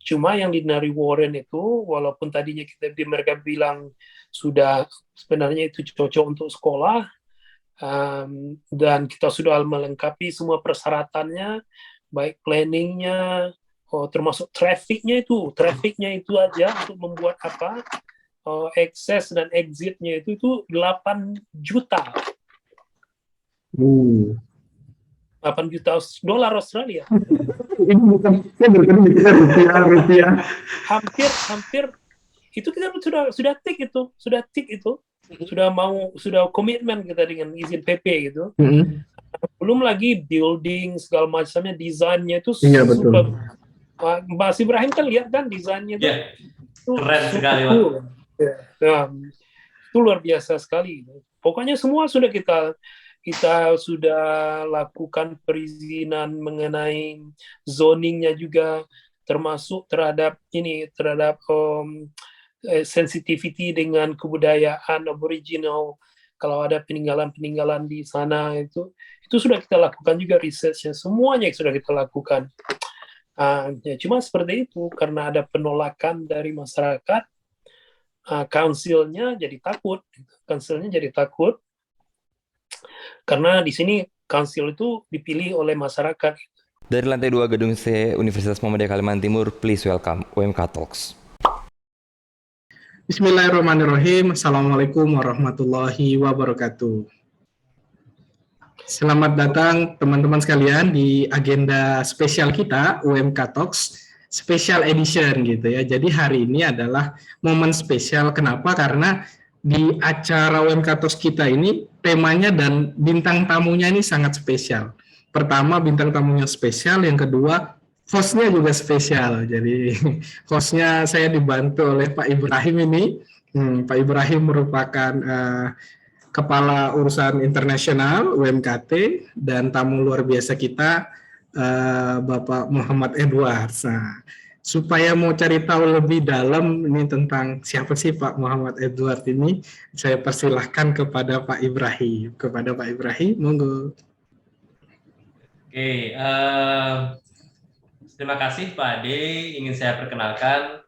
Cuma yang di Nari Warren itu, walaupun tadinya mereka bilang sudah sebenarnya itu cocok untuk sekolah, dan kita sudah melengkapi semua persyaratannya, baik planningnya, termasuk trafficnya itu aja untuk membuat access dan exitnya itu 8 juta. Uh. 8 juta dolar Australia. Ini bukan, saya bertemu rupiah. Hampir itu kita sudah tik itu, sudah komitmen kita dengan izin PP gitu. Belum lagi building segala macamnya, desainnya itu super. Mas Ibrahim kan lihat kan desainnya itu, keren sekali, Pak. Itu luar biasa sekali. Pokoknya semua sudah kita sudah lakukan perizinan mengenai zoningnya juga, termasuk terhadap sensitivity dengan kebudayaan Aboriginal. Kalau ada peninggalan di sana itu sudah kita lakukan juga researchnya, semuanya sudah kita lakukan. Cuma seperti itu, karena ada penolakan dari masyarakat, council-nya jadi takut, karena di sini council itu dipilih oleh masyarakat. Dari lantai 2 gedung C Universitas Muhammadiyah Kalimantan Timur, please welcome UMK Talks. Bismillahirrahmanirrahim. Assalamualaikum warahmatullahi wabarakatuh. Selamat datang teman-teman sekalian di agenda spesial kita, UMK Talks Special Edition gitu ya. Jadi hari ini adalah momen spesial. Kenapa? Karena di acara UMK Talks kita ini temanya dan bintang tamunya ini sangat spesial. Pertama, bintang tamunya spesial. Yang kedua, hostnya juga spesial. Jadi hostnya saya dibantu oleh Pak Ibrahim ini. Pak Ibrahim merupakan Kepala Urusan Internasional UMKT, dan tamu luar biasa kita Bapak Muhammad Edwards. Nah, supaya mau cari tahu lebih dalam ini tentang siapa sih Pak Muhammad Edwards ini, saya persilahkan kepada Pak Ibrahim. Monggo. Oke, terima kasih Pak Ade. Ingin saya perkenalkan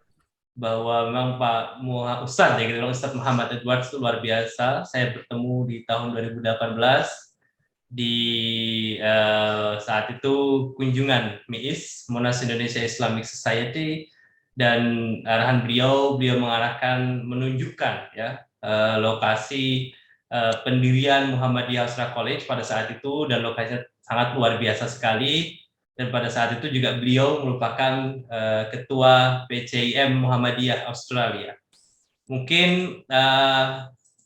bahwa memang Pak Ustadz Ustadz Muhammad Edwards itu luar biasa. Saya bertemu di tahun 2018 di saat itu kunjungan MIIS, Monash Indonesia Islamic Society, dan arahan beliau menunjukkan ya lokasi pendirian Muhammadiyah Austra College pada saat itu, dan lokasinya sangat luar biasa sekali. Dan pada saat itu juga beliau merupakan ketua PCIM Muhammadiyah Australia. Mungkin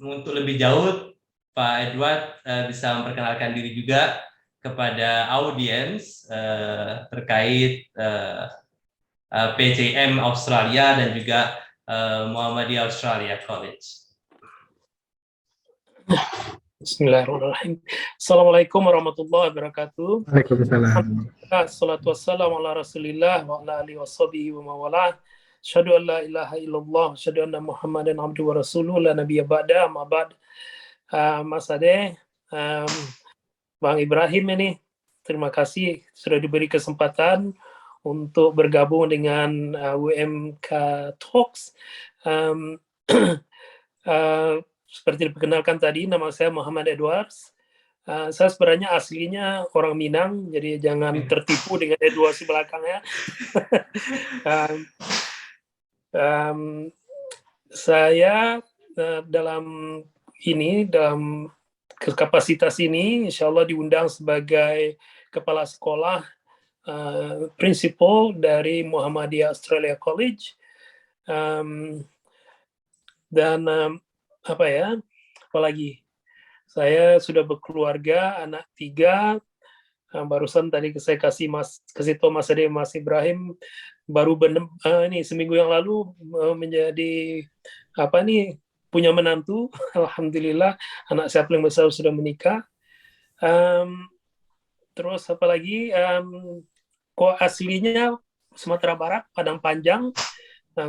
untuk lebih jauh, Pak Edward bisa memperkenalkan diri juga kepada audiens terkait PCIM Australia dan juga Muhammadiyah Australia College. Bismillahirrahmanirrahim. Assalamualaikum warahmatullahi wabarakatuh. Waalaikumsalam. Assalatu wassalamu ala rasulillah wa ala alihi washabihi wa mawalah. Asyhadu an la ilaha illallah, asyhadu anna Muhammadan abduhu wa rasuluh, la nabiyya ba'da, amma ba'd. Mas Ade, Bang Ibrahim ini, terima kasih sudah diberi kesempatan untuk bergabung dengan UMK Talks. Seperti diperkenalkan tadi, nama saya Muhammad Edwards. Saya sebenarnya aslinya orang Minang, jadi jangan tertipu dengan Edwards di belakangnya. Saya dalam kapasitas ini, insya Allah diundang sebagai kepala sekolah prinsipal dari Muhammadiyah Australia College, dan apalagi saya sudah berkeluarga, anak 3. Barusan tadi saya kasih tahu Mas Ade, Mas Ibrahim baru seminggu yang lalu menjadi punya menantu. Alhamdulillah, anak saya paling besar sudah menikah. Terus apalagi kok aslinya Sumatera Barat, Padang Panjang,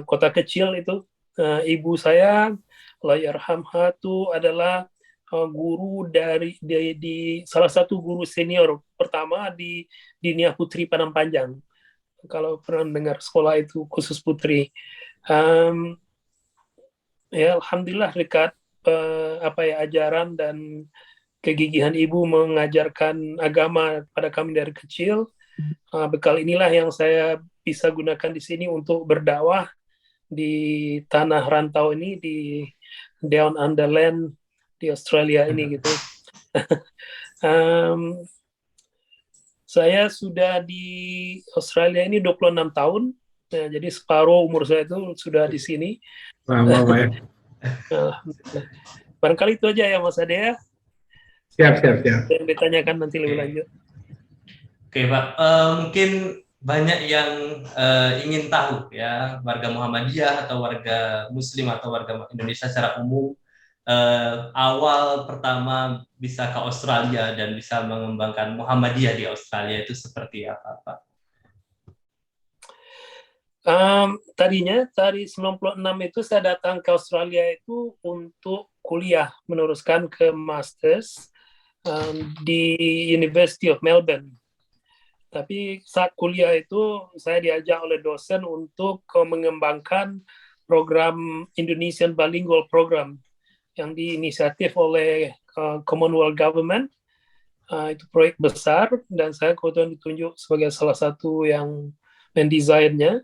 kota kecil itu. Ibu saya, Allahyarhamha, itu adalah guru di salah satu guru senior pertama di Dinia Putri Padang Panjang. kalau pernah dengar sekolah itu khusus putri. Um, ya alhamdulillah dekat ajaran dan kegigihan ibu mengajarkan agama pada kami dari kecil. Bekal inilah yang saya bisa gunakan di sini untuk berdakwah di tanah rantau ini, di Down Under Land di Australia ini gitu. Saya sudah di Australia ini 26 tahun, ya, jadi separuh umur saya itu sudah di sini. Lama Pak ya. Alhamdulillah. Barangkali itu aja ya Mas Ade ya. Siap. Yang ditanyakan nanti lebih lanjut. Oke Pak, mungkin banyak yang ingin tahu ya, warga Muhammadiyah atau warga Muslim atau warga Indonesia secara umum, awal pertama bisa ke Australia dan bisa mengembangkan Muhammadiyah di Australia itu seperti apa Pak? Tadinya dari 96 itu saya datang ke Australia itu untuk kuliah, meneruskan ke Masters di University of Melbourne. Tapi saat kuliah itu saya diajak oleh dosen untuk mengembangkan program Indonesian Bilingual Program yang diinisiatif oleh Commonwealth Government. Itu proyek besar dan saya kebetulan ditunjuk sebagai salah satu yang mendesainnya.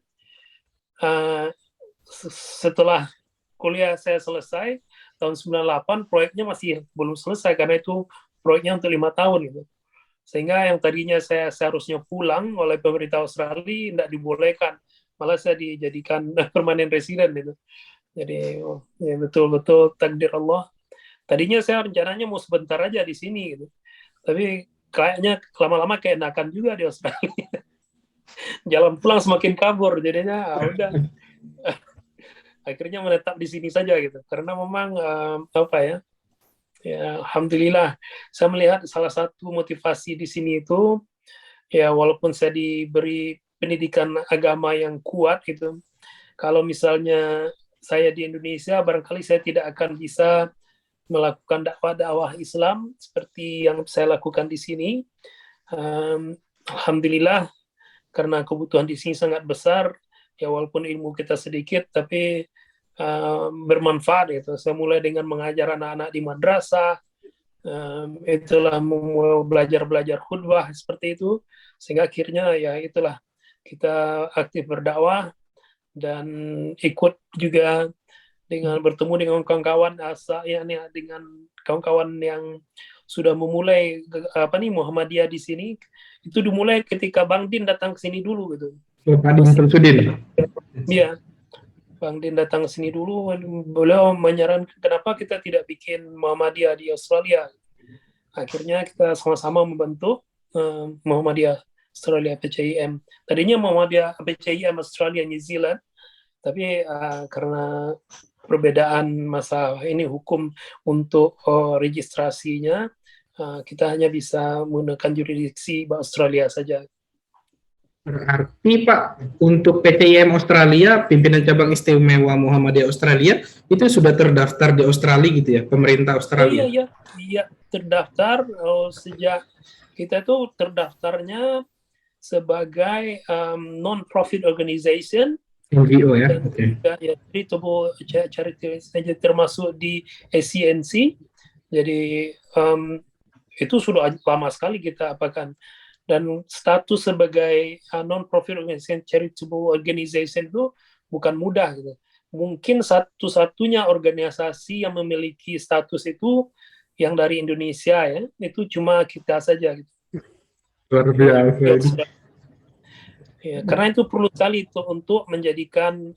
Setelah kuliah saya selesai tahun 98, proyeknya masih belum selesai karena itu proyeknya untuk 5 tahun gitu. Sehingga yang tadinya saya seharusnya pulang oleh pemerintah Australia tidak dibolehkan, malah saya dijadikan permanent resident gitu. Jadi ya betul-betul takdir Allah. Tadinya saya rencananya mau sebentar aja di sini gitu, tapi kayaknya lama-lama keenakan juga di Australia. Jalan pulang semakin kabur, jadinya udah akhirnya menetap di sini saja gitu. Karena memang ya alhamdulillah saya melihat salah satu motivasi di sini itu ya walaupun saya diberi pendidikan agama yang kuat gitu, kalau misalnya saya di Indonesia barangkali saya tidak akan bisa melakukan dakwah Islam seperti yang saya lakukan di sini. Alhamdulillah karena kebutuhan di sini sangat besar, ya walaupun ilmu kita sedikit, tapi bermanfaat gitu. Saya mulai dengan mengajar anak-anak di madrasah, itulah belajar khutbah seperti itu, sehingga akhirnya ya itulah kita aktif berdakwah dan ikut juga dengan bertemu dengan kawan-kawan dengan kawan-kawan yang sudah memulai Muhammadiyah di sini. Itu dimulai ketika Bang Din datang ke sini dulu gitu. Pak Din Samsudin. Iya, Bang Din datang ke sini dulu, beliau menyarankan kenapa kita tidak bikin Muhammadiyah di Australia. Akhirnya kita sama-sama membentuk Muhammadiyah Australia PCIM. Tadinya Muhammadiyah PCIM Australia New Zealand, tapi karena perbedaan masalah ini hukum untuk registrasinya, kita hanya bisa menggunakan jurisdiksi Australia saja. Berarti Pak, untuk PTIM Australia, pimpinan cabang istimewa Muhammadiyah Australia, itu sudah terdaftar di Australia gitu ya, pemerintah Australia? Iya, terdaftar sejak kita tuh terdaftarnya sebagai non-profit organization. NGO ya? Okay. Ya, charitable charity termasuk di ACNC. Jadi itu sudah lama sekali kita apakan, dan status sebagai non-profit organization, charitable organization itu bukan mudah gitu. Mungkin satu-satunya organisasi yang memiliki status itu yang dari Indonesia ya, itu cuma kita saja gitu. Luar biasa. Ya, karena itu perlu sekali itu untuk menjadikan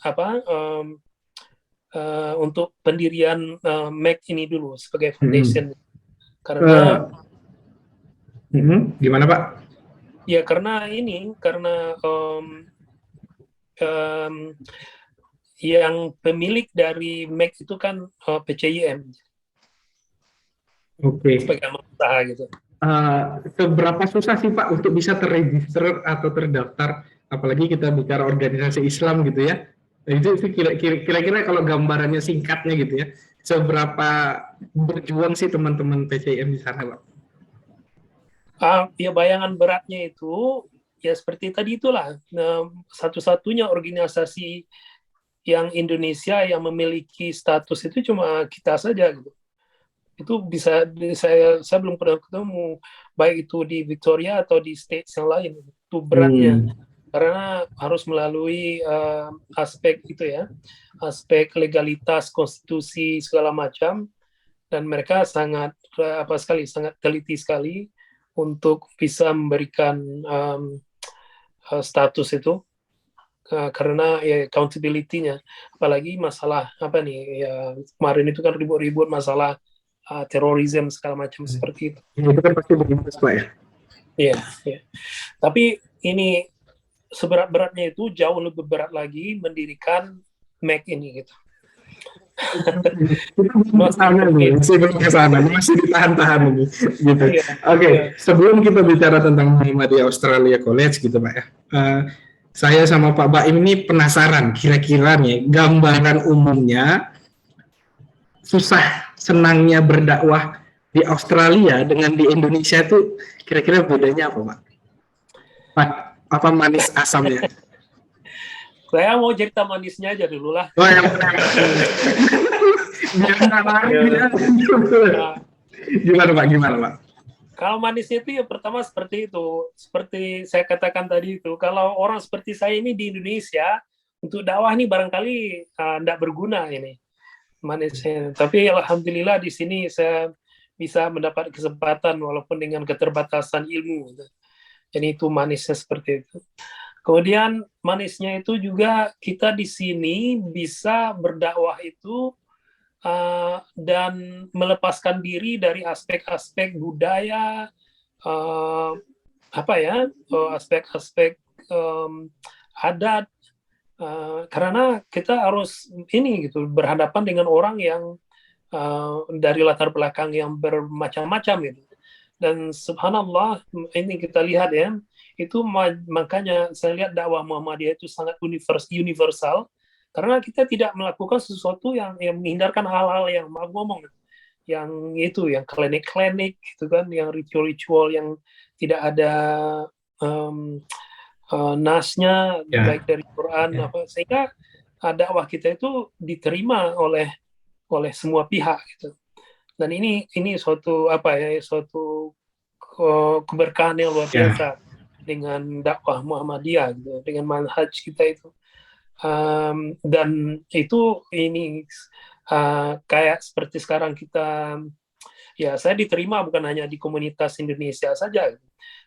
untuk pendirian MAC ini dulu sebagai foundation. Karena gimana Pak? Ya karena yang pemilik dari MAC itu kan PCIM. Oke. Sebagai usaha gitu. Seberapa susah sih Pak untuk bisa terregister atau terdaftar, apalagi kita bicara organisasi Islam gitu ya? Itu kira-kira kalau gambarannya singkatnya gitu ya, seberapa berjuang sih teman-teman PCIM di sana Pak? Ya bayangan beratnya itu ya seperti tadi itulah, satu-satunya organisasi yang Indonesia yang memiliki status itu cuma kita saja gitu. Itu bisa saya belum pernah ketemu, baik itu di Victoria atau di states yang lain. Itu beratnya karena harus melalui aspek itu ya, aspek legalitas, konstitusi segala macam, dan mereka sangat sangat teliti sekali untuk bisa memberikan status itu. Karena ya accountability-nya, apalagi masalah apa nih ya, kemarin itu kan ribut-ribut masalah terorisme segala macam seperti itu. Itu kan pasti begitu Pak ya. Iya, ya. Tapi ini seberat-beratnya itu jauh lebih berat lagi mendirikan Mac ini gitu. Masih ke sana, masih ditahan-tahan ini gitu. Iya, Oke, iya. sebelum kita bicara tentang Muhammadiyah Australia College gitu Pak ya. Saya sama Pak Baim ini penasaran kira-kira nih gambaran umumnya susah senangnya berdakwah di Australia dengan di Indonesia itu kira-kira bedanya apa Pak? Apa manis asamnya? Saya mau cerita manisnya aja dulu lah. Oh, yang benar. Gimana Pak? Kalau manisnya itu ya pertama seperti itu. Seperti saya katakan tadi itu, kalau orang seperti saya ini di Indonesia, untuk dakwah nih barangkali tidak berguna ini manisnya. Tapi alhamdulillah di sini saya bisa mendapat kesempatan walaupun dengan keterbatasan ilmu. Jadi itu manisnya seperti itu. Kemudian manisnya itu juga kita di sini bisa berdakwah itu dan melepaskan diri dari aspek-aspek budaya, aspek-aspek adat, karena kita harus ini gitu berhadapan dengan orang yang dari latar belakang yang bermacam-macam gitu. Dan subhanallah ini kita lihat ya, itu makanya saya lihat dakwah Muhammadiyah itu sangat universal. Karena kita tidak melakukan sesuatu yang menghindarkan hal-hal yang maaf ngomong, yang klinik-klinik gitu kan, yang ritual-ritual yang tidak ada nasnya, baik dari Quran sehingga dakwah kita itu diterima oleh semua pihak gitu. Dan ini suatu suatu keberkahan yang luar biasa dengan dakwah Muhammadiyah gitu, dengan manhaj kita itu. Dan itu ini kayak seperti sekarang kita ya, saya diterima bukan hanya di komunitas Indonesia saja.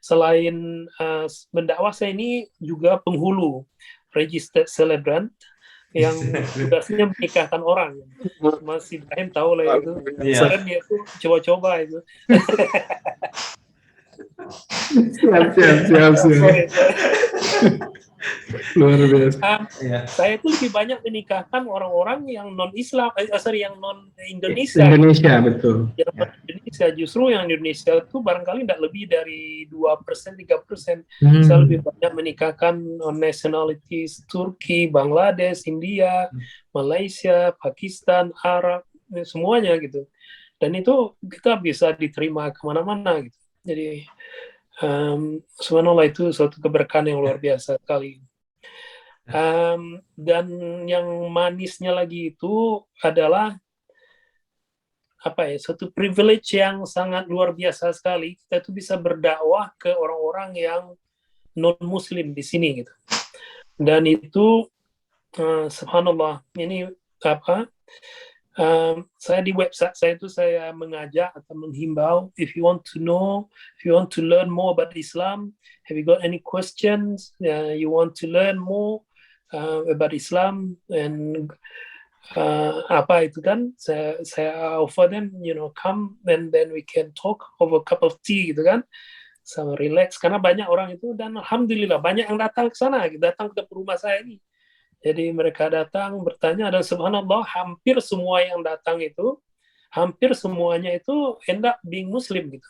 Selain mendakwah, saya ini juga penghulu registered celebrant yang tugasnya menikahkan orang. Mas Ibrahim tahu lah itu. Sekarang dia itu coba-coba itu. Siap. Luar biasa. Saya itu lebih banyak menikahkan orang-orang yang non-Islam, yang non-Indonesia. Indonesia, betul. Indonesia, justru yang Indonesia itu barangkali tidak lebih dari 2%, 3%. Saya lebih banyak menikahkan nationalities Turki, Bangladesh, India, Malaysia, Pakistan, Arab, semuanya gitu. Dan itu kita bisa diterima kemana-mana gitu. Jadi subhanallah itu suatu keberkahan yang luar biasa sekali. Dan yang manisnya lagi itu adalah suatu privilege yang sangat luar biasa sekali. Kita tuh bisa berdakwah ke orang-orang yang non Muslim di sini gitu. Dan itu subhanallah ini saya di website saya itu saya mengajak atau menghimbau, if you want to learn more about Islam, have you got any questions, you want to learn more about Islam, and itu kan saya offer them, come and then we can talk over a cup of tea gitu kan, sama relax, karena banyak orang itu, dan alhamdulillah banyak yang datang ke sana, datang ke rumah saya ini. Jadi mereka datang bertanya, dan subhanallah hampir semua yang datang itu, hampir semuanya itu end up being Muslim gitu.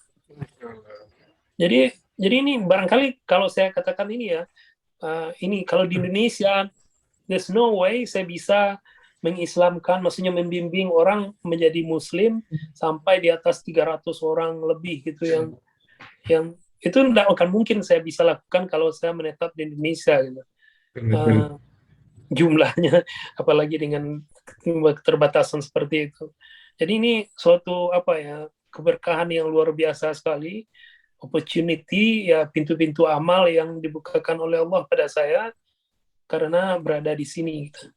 Jadi ini barangkali kalau saya katakan ini ya, ini kalau di Indonesia, there's no way saya bisa mengislamkan, maksudnya membimbing orang menjadi Muslim sampai di atas 300 orang lebih gitu itu tidak akan mungkin saya bisa lakukan kalau saya menetap di Indonesia gitu. Jumlahnya, apalagi dengan keterbatasan seperti itu. Jadi ini suatu keberkahan yang luar biasa sekali, opportunity ya, pintu-pintu amal yang dibukakan oleh Allah pada saya karena berada di sini gitu.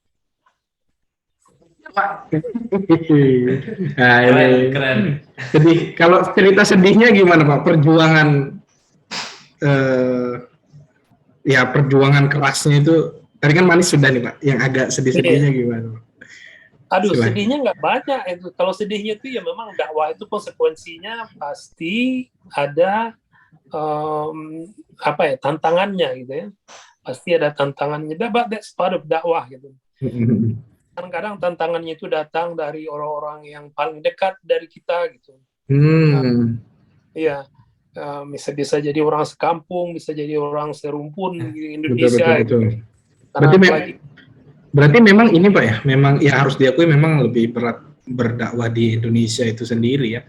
Nah, Keren. Sedih. Kalau cerita sedihnya gimana Pak? Perjuangan kerasnya itu, tadi kan manis sudah nih Pak, yang agak sedih-sedihnya gimana Pak? Aduh, Silahkan. sedihnya nggak banyak itu. Kalau sedihnya itu ya memang dakwah itu konsekuensinya pasti ada tantangannya gitu ya. Pasti ada tantangannya. But that's part of dakwah gitu. Kadang-kadang tantangannya itu datang dari orang-orang yang paling dekat dari kita gitu. Iya, bisa jadi orang sekampung, bisa jadi orang serumpun di Indonesia. Betul. Gitu. Berarti memang ini Pak ya, memang ya harus diakui memang lebih berat berdakwah di Indonesia itu sendiri ya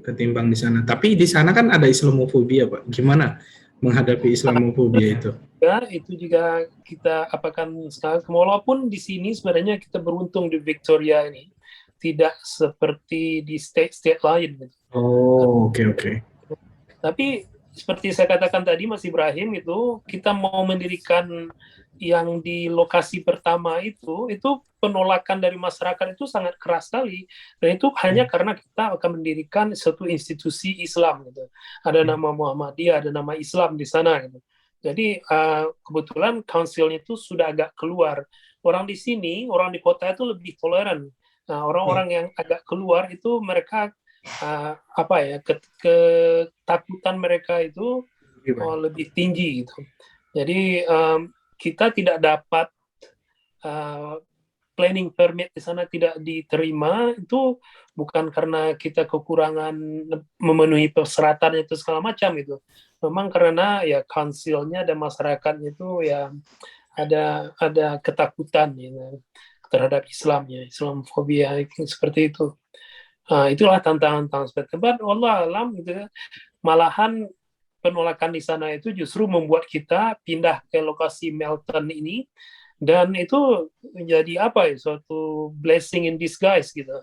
ketimbang di sana. Tapi di sana kan ada Islamofobia Pak. Gimana menghadapi Islamofobia itu? Ya, itu juga kita apakan sekarang. Walaupun di sini sebenarnya kita beruntung di Victoria ini tidak seperti di state-state lain. Oh, oke. Tapi seperti saya katakan tadi Mas Ibrahim, itu kita mau mendirikan yang di lokasi pertama itu penolakan dari masyarakat itu sangat keras sekali, dan itu hanya karena kita akan mendirikan suatu institusi Islam gitu. Ada nama Muhammadiyah, ada nama Islam di sana gitu. Jadi kebetulan councilnya itu sudah agak keluar. Orang di sini, orang di kota itu lebih toleran. Nah, orang-orang yang agak keluar itu mereka ketakutan mereka itu lebih tinggi gitu. Jadi kita tidak dapat planning permit di sana tidak diterima, itu bukan karena kita kekurangan memenuhi persyaratan itu segala macam gitu. Memang karena ya councilnya dan masyarakatnya itu ya ada ketakutan gitu, terhadap Islamnya, Islamofobia seperti itu. Itulah tantangan seperti itu. Allah alam gitu ya. Malahan penolakan di sana itu justru membuat kita pindah ke lokasi Melton ini, dan itu menjadi suatu blessing in disguise gitu.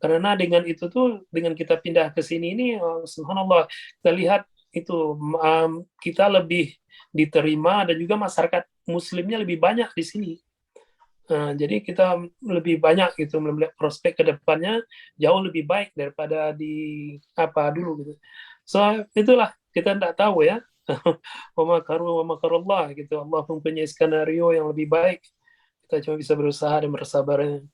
Karena dengan itu dengan kita pindah ke sini ini, subhanallah, kita lihat itu kita lebih diterima dan juga masyarakat muslimnya lebih banyak di sini. Jadi kita lebih banyak gitu melihat prospek ke depannya jauh lebih baik daripada di dulu gitu. So itulah, kita tidak tahu ya. Wa makarullah gitu. Allah mempunyai skenario yang lebih baik. Kita cuma bisa berusaha dan bersabarnya.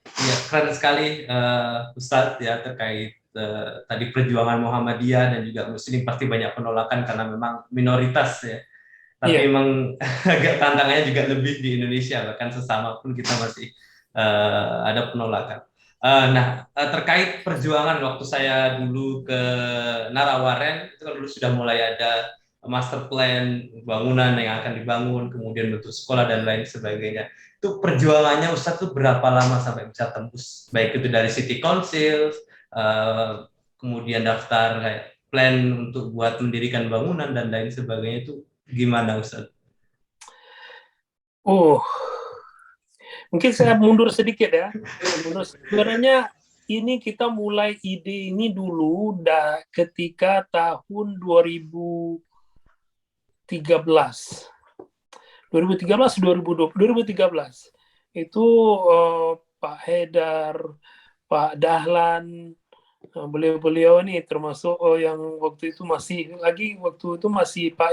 Ya, keren sekali Ustadz ya, terkait tadi perjuangan Muhammadiyah dan juga Muslim pasti banyak penolakan karena memang minoritas ya. Tapi memang agak tantangannya juga lebih di Indonesia, bahkan sesama pun kita masih ada penolakan. Terkait perjuangan, waktu saya dulu ke Narawaren itu kan dulu sudah mulai ada master plan bangunan yang akan dibangun, kemudian bentuk sekolah dan lain sebagainya. Itu perjuangannya Ustadz tuh berapa lama sampai bisa tembus, baik itu dari City Council, kemudian daftar kayak plan untuk buat mendirikan bangunan dan lain sebagainya, itu gimana Ustadz? Mungkin saya mundur sedikit ya. Sebenarnya ini kita mulai ide ini dulu ketika tahun 2013 itu Pak Haidar, Pak Dahlan, beliau ini termasuk yang waktu itu masih Pak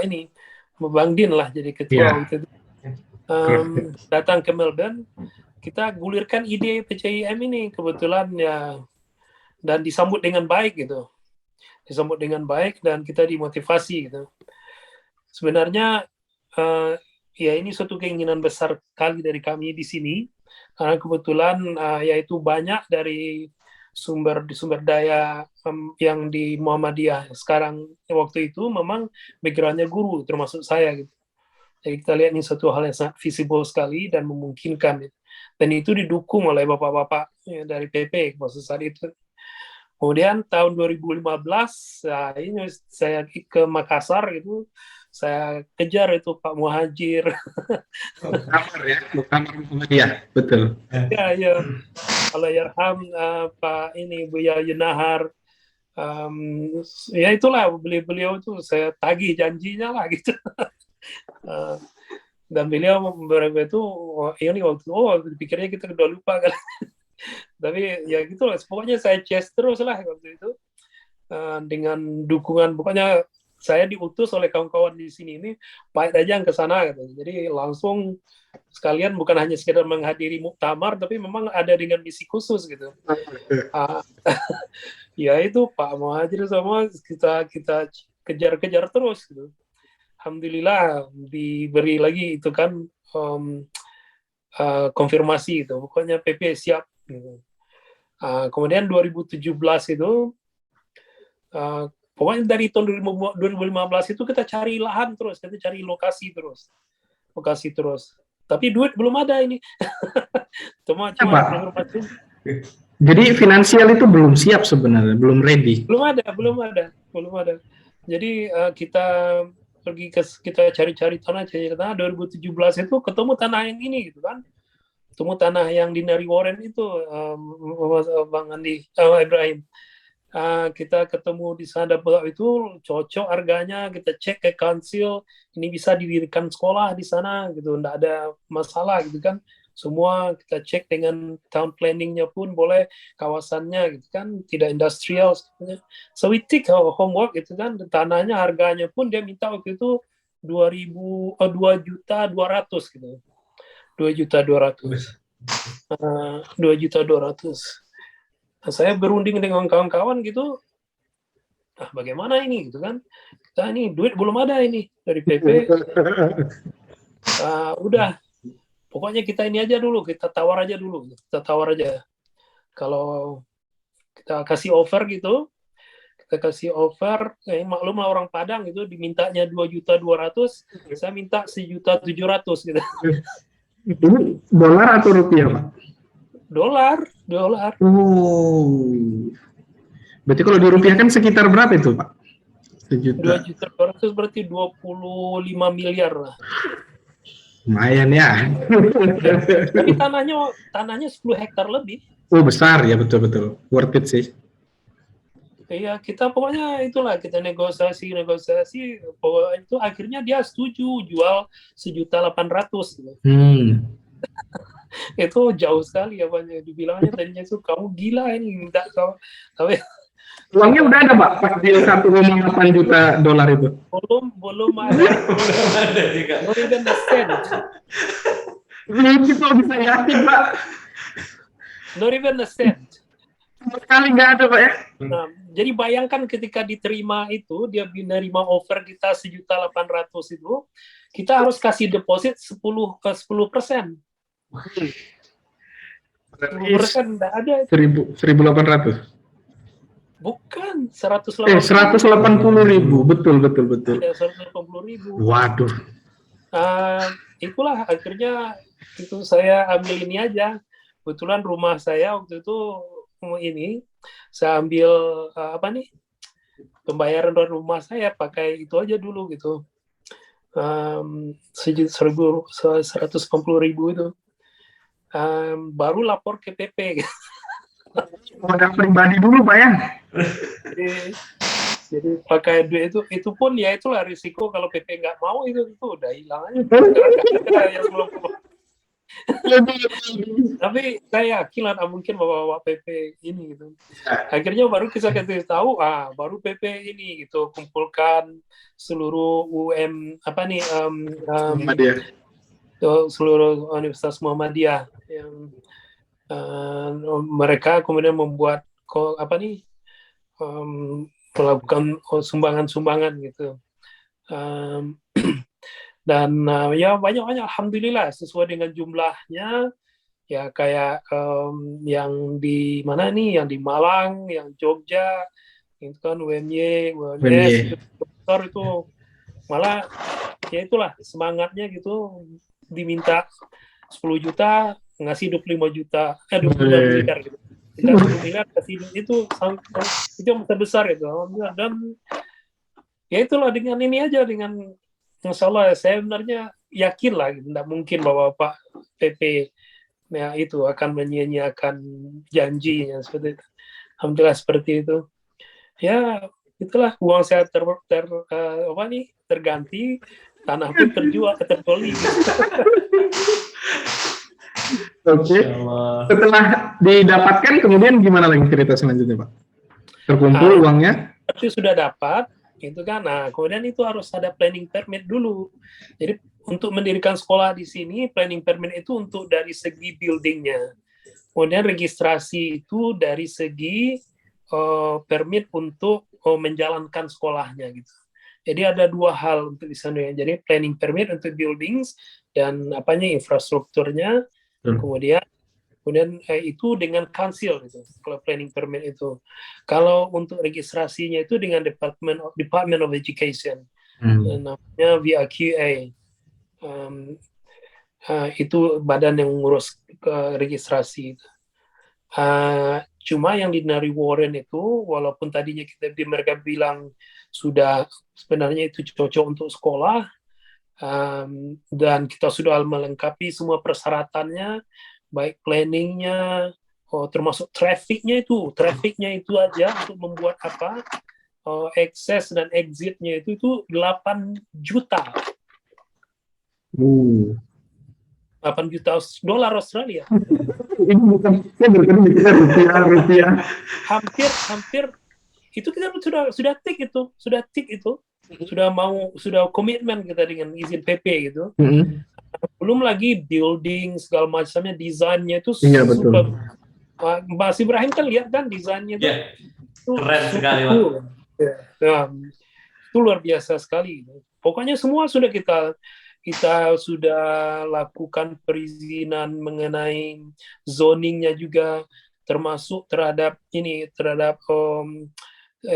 Bang Din lah jadi ketua waktu itu. Datang ke Melbourne, kita gulirkan ide PCIM ini kebetulan ya, dan disambut dengan baik gitu. Disambut dengan baik dan kita dimotivasi gitu. Sebenarnya ya ini suatu keinginan besar sekali dari kami di sini, karena kebetulan yaitu banyak dari sumber daya yang di Muhammadiyah sekarang waktu itu memang backgroundnya guru, termasuk saya gitu. Jadi kita lihat ini suatu hal yang sangat visible sekali dan memungkinkan, dan itu didukung oleh bapak-bapak dari PP maksud saat itu. Kemudian tahun 2015, ini saya ke Makassar gitu, saya kejar itu Pak Muhajir. Muktamar ya, Muktamar Muhammadiyah, betul. Ya, ya, Allahyarham Pak ini Buya Yunahar. Ya itulah beliau itu saya tagih janjinya lah gitu. Dan beliau beberapa itu ini waktu pikirnya kita udah lupa kan. Tapi ya gitu lah, pokoknya saya chase terus lah waktu itu dengan dukungan, pokoknya saya diutus oleh kawan-kawan di sini ini, Pak aja yang ke sana gitu. Jadi langsung sekalian bukan hanya sekedar menghadiri muktamar, tapi memang ada dengan misi khusus gitu. Ya itu Pak Muhajir sama kita kejar-kejar terus gitu. Alhamdulillah diberi lagi itu kan konfirmasi itu, pokoknya PP siap. Gitu. Kemudian 2017 itu pokoknya dari tahun 2015 itu kita cari lahan terus, kita cari lokasi terus. Tapi duit belum ada ini. cuma informasi. Jadi finansial itu belum siap sebenarnya, belum ready. Belum ada. Jadi kita cari tanah 2017 itu ketemu tanah yang ini gitu kan. Ketemu tanah yang di Nari Warren itu Bang Andi Ibrahim. Kita ketemu di sana itu cocok harganya, kita cek ke kansil, ini bisa didirikan sekolah di sana gitu, enggak ada masalah gitu kan. Semua kita cek dengan town planningnya pun boleh, kawasannya gitu kan, tidak industrial sebenarnya. So we take our homework gitu kan, tanahnya harganya pun dia minta waktu itu 2.200.000 gitu. 2.200.000. 2.200.000. Nah, saya berunding dengan kawan-kawan gitu, bagaimana ini gitu kan, kita ini duit belum ada ini dari PP. Udah, pokoknya kita ini aja dulu, kita tawar aja. Kalau kita kasih offer gitu, maklum lah orang Padang gitu, dimintanya 2.200.000, saya minta 1.700.000 gitu. Ini dolar atau rupiah, Pak? Dolar. Oh. Berarti kalau dirupiahkan sekitar berapa itu, Pak? 2.200.000 berarti 25 miliar lah. Lumayan ya. Tapi tanahnya 10 hektar lebih. Oh, besar ya, betul. Worth it sih. Iya, kita pokoknya itulah, kita negosiasi. Pokoknya itu akhirnya dia setuju jual 1.800.000 gitu. Itu jauh sekali apanya, dibilangnya tadinya itu kamu gila ini minta kau, tapi uangnya udah ada Pak pas di 1,8 juta dolar itu. Belum ada. juga. Not even a cent. Ini kok bisa yakin Pak? Not even a cent. Sama sekali nggak ada Pak ya. Nah, jadi bayangkan ketika diterima itu, dia menerima offer kita 1.800.000 itu, kita harus kasih deposit 10%. 10% enggak ada. 1.800. Bukan, 180.000, betul. Ada 180.000. Waduh. Itulah akhirnya itu saya ambil ini aja. Kebetulan rumah saya waktu itu ini saya ambil pembayaran rumah saya pakai itu aja dulu gitu. 180.000 itu. Baru lapor ke PP. Modal pribadi dulu Pak ya. Jadi pakai duit itu pun ya itulah risiko kalau PP nggak mau itu udah hilang aja. Tapi saya yakin lah mungkin bawa PP ini gitu. Akhirnya baru kita tahu, baru PP ini gitu kumpulkan seluruh seluruh Universitas Muhammadiyah yang mereka kemudian membuat melakukan sumbangan gitu. Dan ya banyak alhamdulillah sesuai dengan jumlahnya ya, kayak yang di mana nih, yang di Malang, yang Jogja itu kan UMY, UMS itu malah ya itulah semangatnya gitu, diminta 10 juta ngasih 25 miliar gitu. 3 miliar kasih itu yang besar itu. Dan ya itulah, dengan ini aja, dengan Insya Allah saya sebenarnya yakin lah, tidak mungkin bahwa Pak PP ya itu akan menyia-nyiakan janjinya seperti itu. Alhamdulillah seperti itu. Ya itulah, uang saya terganti, tanah pun terjual. Oke. Setelah didapatkan, kemudian gimana lagi cerita selanjutnya, Pak? Terkumpul uangnya? Tapi sudah dapat, itu kan. Nah, kemudian itu harus ada planning permit dulu. Jadi untuk mendirikan sekolah di sini, planning permit itu untuk dari segi buildingnya. Kemudian registrasi itu dari segi permit untuk menjalankan sekolahnya gitu. Jadi ada 2 hal untuk di sana. Jadi planning permit untuk buildings dan infrastrukturnya. Kemudian itu dengan council gitu, kalau planning permit itu. Kalau untuk registrasinya itu dengan Department of Education, namanya VRQA. Itu badan yang ngurus ke registrasi itu. Cuma yang di Nari Warren itu, walaupun tadinya mereka bilang sudah sebenarnya itu cocok untuk sekolah, dan kita sudah melengkapi semua persyaratannya, baik planningnya, termasuk trafficnya itu aja untuk membuat access dan exitnya itu 8 juta. 8 juta dolar Australia. Ini bukan rupiah. Hampir itu kita sudah tik itu. Sudah komitmen kita dengan izin PP gitu. Belum lagi building segala macamnya, desainnya itu super. Mas Ibrahim kan lihat kan desainnya itu. Keren sekali, Pak. Itu luar biasa sekali. Pokoknya semua sudah kita sudah lakukan perizinan mengenai zoningnya juga, termasuk terhadap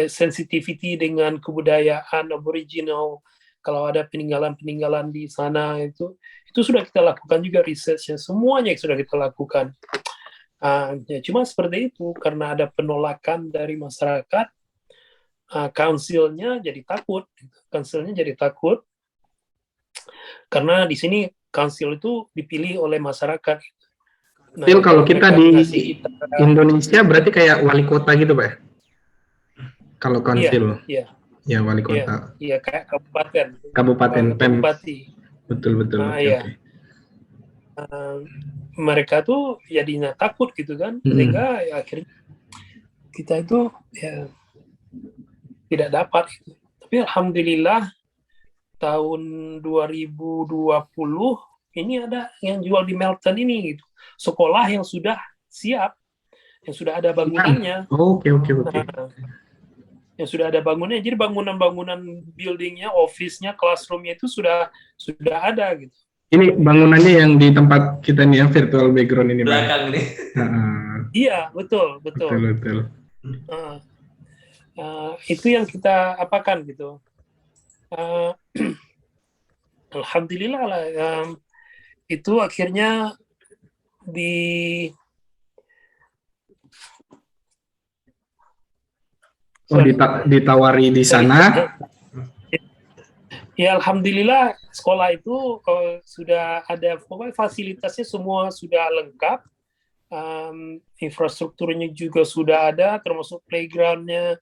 sensitivity dengan kebudayaan Aboriginal. Kalau ada peninggalan di sana itu sudah kita lakukan juga researchnya, semuanya sudah kita lakukan. Cuma seperti itu, karena ada penolakan dari masyarakat, council-nya jadi takut, karena di sini council itu dipilih oleh masyarakat. Kalau kita di Indonesia berarti kayak wali kota gitu, Pak? Kalau council, ya wali kota. Iya, kayak kabupaten bupati. Betul. Okay. Mereka tuh jadinya takut gitu kan, sehingga akhirnya kita itu tidak dapat. Tapi alhamdulillah tahun 2020 ini ada yang jual di Melton ini gitu, sekolah yang sudah siap, yang sudah ada bangunannya. Oke. Yang sudah ada bangunannya, jadi bangunan buildingnya, office-nya, classroom-nya itu sudah ada gitu. Ini bangunannya yang di tempat kita nih, yang virtual background ini, belakang nih. Iya, betul. Itu yang kita apakan gitu. Alhamdulillah lah, itu akhirnya ditawari di sana. Ya alhamdulillah, sekolah itu sudah ada, fasilitasnya semua sudah lengkap, infrastrukturnya juga sudah ada, termasuk playground-nya.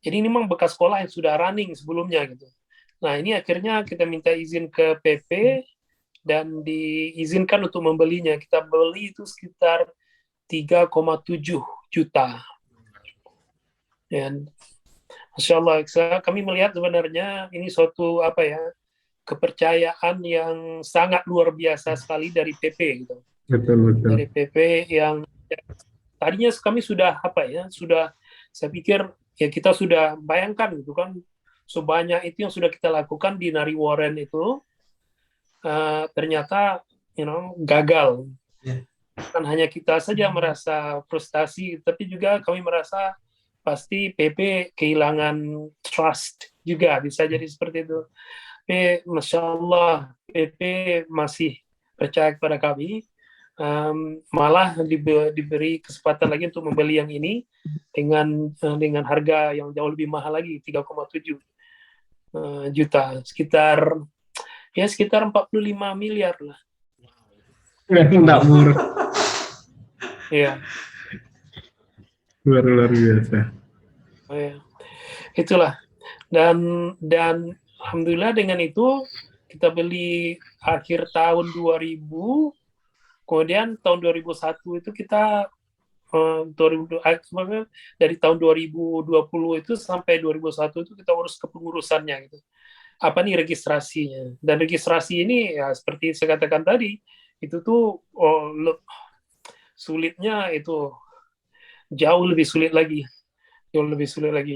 Jadi ini memang bekas sekolah yang sudah running sebelumnya gitu. Nah ini akhirnya kita minta izin ke PP dan diizinkan untuk membelinya. Kita beli itu sekitar 3,7 juta. Dan Masya Allah, kami melihat sebenarnya ini suatu kepercayaan yang sangat luar biasa sekali dari PP gitu. Betul. Dari PP yang tadinya kami sudah saya pikir ya kita sudah bayangkan gitu kan, sebanyak itu yang sudah kita lakukan di Nari Warren itu ternyata gagal. Bukan hanya kita saja merasa frustasi, tapi juga kami merasa pasti PP kehilangan trust juga, bisa jadi seperti itu. Masya Allah, PP masih percaya kepada kami. malah diberi kesempatan lagi untuk membeli yang ini dengan harga yang jauh lebih mahal lagi, 3,7 juta, sekitar 45 miliar lah. Enggak murah. Ya. Luar biasa. Ya. Itulah. Dan alhamdulillah dengan itu kita beli akhir tahun 2000, kemudian tahun 2001 itu kita dari tahun 2020 itu sampai 2001 itu kita urus kepengurusannya gitu. Apa nih registrasinya? Dan registrasi ini ya seperti saya katakan tadi, itu tuh sulitnya itu jauh lebih sulit lagi.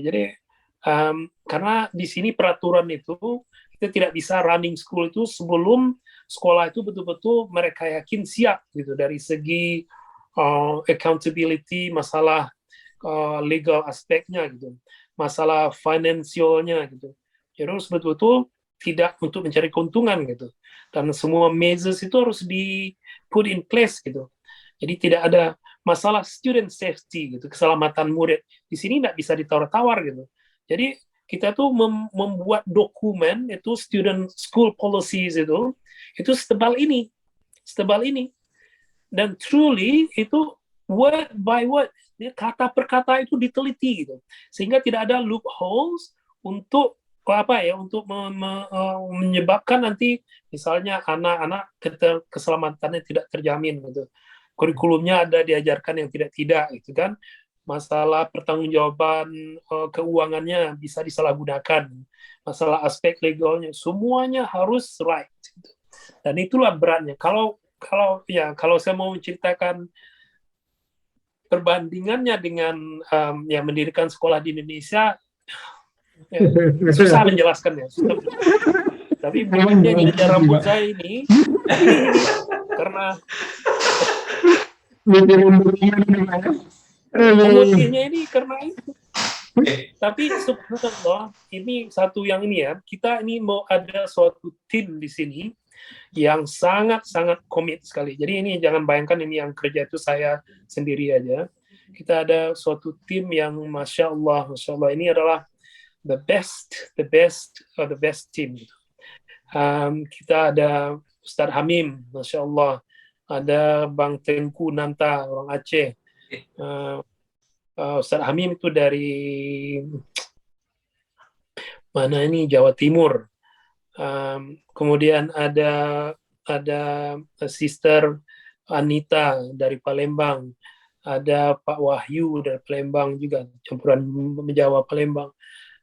Jadi karena di sini peraturan itu kita tidak bisa running school itu sebelum sekolah itu betul-betul mereka yakin siap gitu dari segi accountability, masalah legal aspeknya gitu, masalah financialnya gitu. Jadi harus betul-betul tidak untuk mencari keuntungan gitu. Dan semua measures itu harus di put in place gitu. Jadi tidak ada masalah student safety gitu, keselamatan murid. Di sini tidak bisa ditawar-tawar gitu. Jadi kita tuh membuat dokumen itu student school policies itu setebal ini. Dan truly itu word by word, kata per kata itu diteliti gitu. Sehingga tidak ada loopholes untuk untuk menyebabkan nanti misalnya anak-anak keselamatannya tidak terjamin gitu. Kurikulumnya ada diajarkan yang tidak gitu kan. Masalah pertanggungjawaban keuangannya bisa disalahgunakan, masalah aspek legalnya semuanya harus right gitu. Dan itulah beratnya. Kalau saya mau menceritakan perbandingannya dengan mendirikan sekolah di Indonesia, susah menjelaskannya. Tapi bedanya di rambut saya ini karena memutihnya ini karena itu. Tapi subhanallah, ini satu yang ini ya, kita ini mau ada suatu tim di sini yang sangat-sangat komit sekali. Jadi ini jangan bayangkan ini yang kerja itu saya sendiri aja. Kita ada suatu tim yang masya Allah ini adalah the best team. Kita ada Ustadz Hamim, masya Allah, ada Bang Tengku Nanta orang Aceh. Ustadz Hamim itu dari mana ini, Jawa Timur. Kemudian ada Sister Anita dari Palembang, ada Pak Wahyu dari Palembang juga, campuran Jawa Palembang.